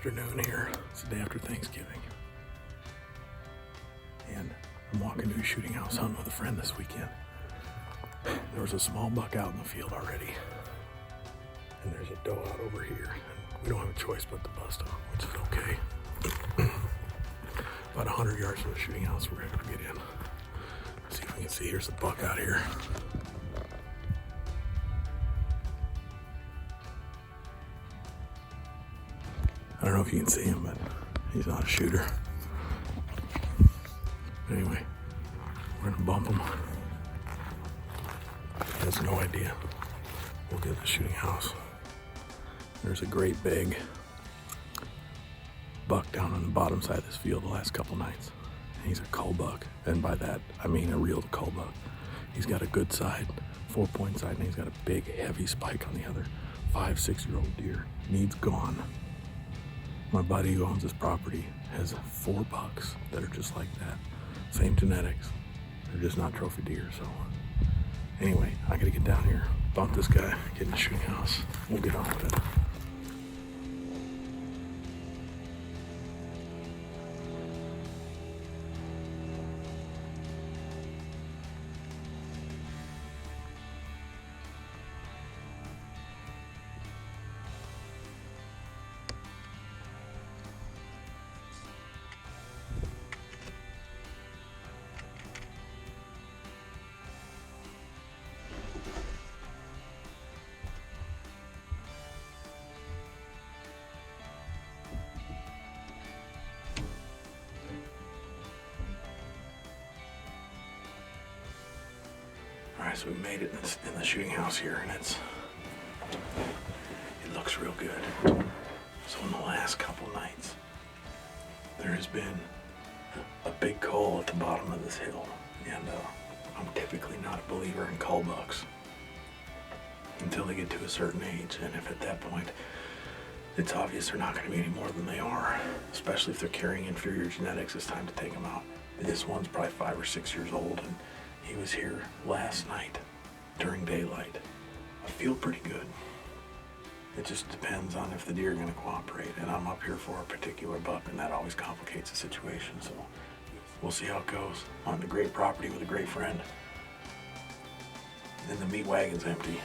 afternoon here. It's the day after Thanksgiving. And I'm walking to a shooting house hunting with a friend this weekend. There was a small buck out in the field already. And there's a doe out over here. And we don't have a choice but to bust him, which is okay. About 100 yards from the shooting house, we're going to get in. See if we can see. Here's the buck out here. I don't know if you can see him, but he's not a shooter. Anyway, we're gonna bump him. He has no idea. We'll get to the shooting house. There's a great big buck down on the bottom side of this field the last couple nights. And he's a cull buck, and by that I mean a real cull buck. He's got a good side, 4-point side, and he's got a big heavy spike on the other. 5-6-year-old deer, needs gone. My buddy who owns this property has 4 bucks that are just like that. Same genetics. They're just not trophy deer, so. Anyway, I gotta get down here, bump this guy, get in the shooting house. We'll get on with it. Alright, so we made it in the shooting house here, and it looks real good. So in the last couple nights, there has been a big cull at the bottom of this hill, and I'm typically not a believer in cull bucks until they get to a certain age, and if at that point it's obvious they're not going to be any more than they are, especially if they're carrying inferior genetics, it's time to take them out. This one's probably 5 or 6 years old, and he was here last night during daylight. I feel pretty good. It just depends on if the deer are going to cooperate, and I'm up here for a particular buck, and that always complicates the situation, so we'll see how it goes. On a great property with a great friend. And the meat wagon's empty.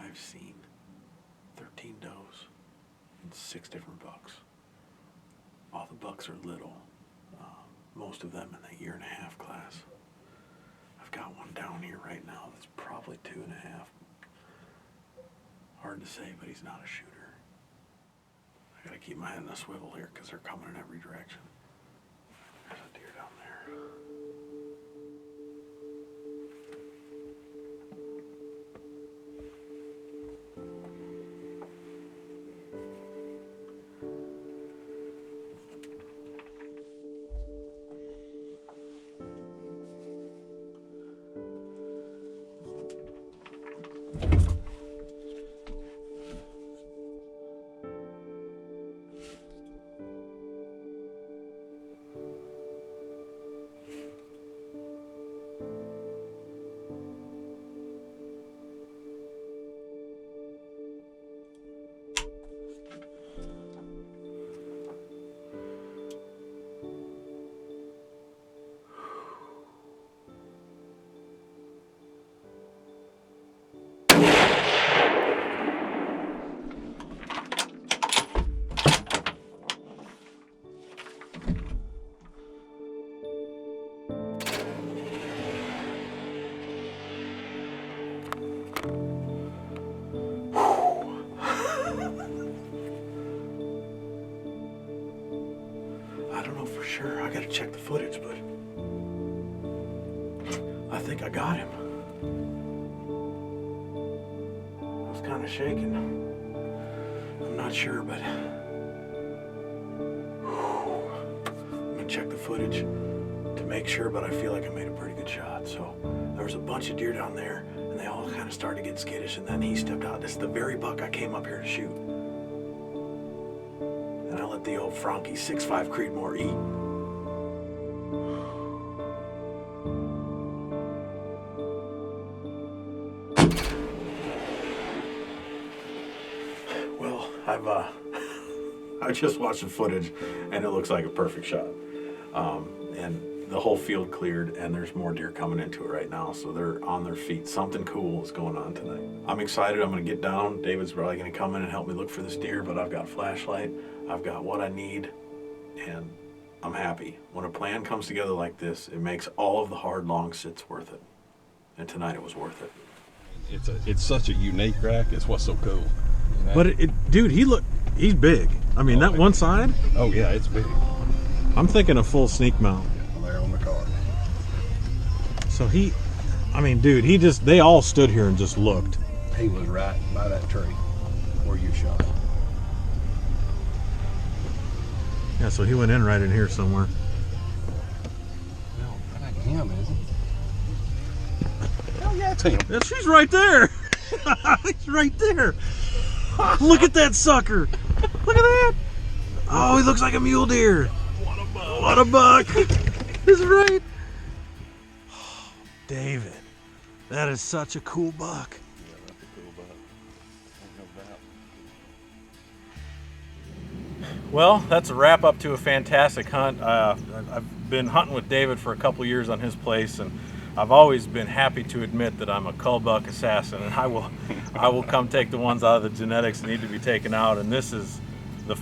I've seen 13 does and 6 different bucks. All the bucks are little, most of them in the 1.5 year class. I've got one down here right now that's probably 2.5. Hard to say, but he's not a shooter. I gotta keep my head in a swivel here because they're coming in every direction. There's a deer down there. know for sure. I gotta check the footage, but I think I got him. I was kind of shaking. I'm not sure, but I'm gonna check the footage to make sure, but I feel like I made a pretty good shot. So there was a bunch of deer down there, and they all kind of started to get skittish, and then he stepped out. This is the very buck I came up here to shoot. And I let the old Frankie 6'5" Creedmoor eat. Well, I just watched the footage, and it looks like a perfect shot. And the whole field cleared, and there's more deer coming into it right now, so they're on their feet. Something cool is going on tonight. I'm excited. I'm going to get down. David's probably going to come in and help me look for this deer, but I've got a flashlight. I've got what I need, and I'm happy. When a plan comes together like this, it makes all of the hard, long sits worth it. And tonight it was worth it. It's such a unique rack. It's what's so cool. You know? But dude, he's big. I mean, that one side. Oh yeah, it's big. I'm thinking a full sneak mount. There on the card. So dude, they all stood here and just looked. He was right by that tree where you shot. Yeah, so he went in right in here somewhere. No, that ain't him, is it? Oh yeah, it's him. Yeah, she's right there. He's right there. Look at that sucker. Look at that. Oh, he looks like a mule deer. What a buck. He's right. Oh, David, that is such a cool buck. Yeah, that's a cool buck. No doubt. Well, that's a wrap up to a fantastic hunt. I've been hunting with David for a couple years on his place, and I've always been happy to admit that I'm a cull buck assassin, and I will come take the ones out of the genetics that need to be taken out. And this is the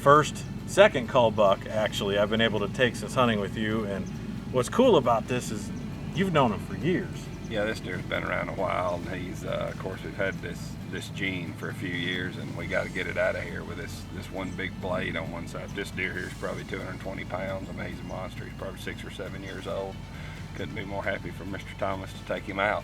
second cull buck actually I've been able to take since hunting with you. And what's cool about this is you've known him for years. Yeah, this deer's been around a while, and he's of course we've had this gene for a few years, and we got to get it out of here with this one big blade on one side. This deer here is probably 220 pounds. I mean, he's a monster. He's probably 6 or 7 years old. Couldn't be more happy for Mr. Thomas to take him out.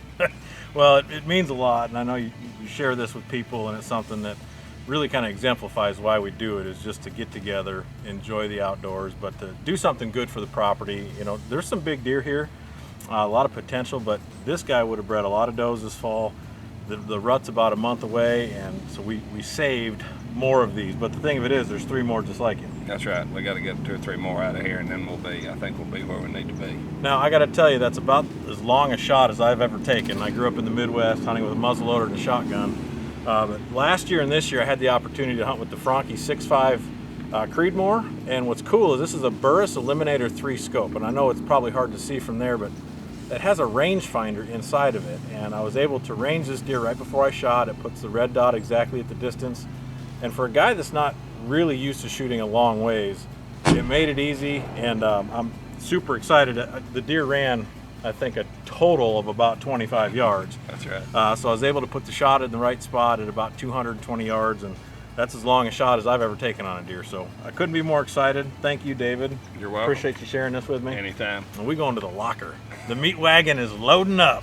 Well, it means a lot, and I know you share this with people, and it's something that really kind of exemplifies why we do it, is just to get together, enjoy the outdoors, but to do something good for the property. You know, there's some big deer here, a lot of potential, but this guy would have bred a lot of does this fall. The rut's about a month away, and so we saved more of these. But the thing of it is, there's 3 more just like it. That's right. We got to get 2 or 3 more out of here, and then I think we'll be where we need to be. Now, I got to tell you, that's about as long a shot as I've ever taken. I grew up in the Midwest hunting with a muzzleloader and a shotgun. But last year and this year, I had the opportunity to hunt with the Frankie 6'5" Creedmoor. And what's cool is this is a Burris Eliminator 3 scope. And I know it's probably hard to see from there, but it has a rangefinder inside of it. And I was able to range this deer right before I shot. It puts the red dot exactly at the distance. And for a guy that's not really used to shooting a long ways, it made it easy. And I'm super excited. The deer ran, I think, a total of about 25 yards. That's right. So I was able to put the shot in the right spot at about 220 yards, and that's as long a shot as I've ever taken on a deer. So I couldn't be more excited. Thank you, David. You're welcome. Appreciate you sharing this with me. Anytime. And we going to the locker. The meat wagon is loading up.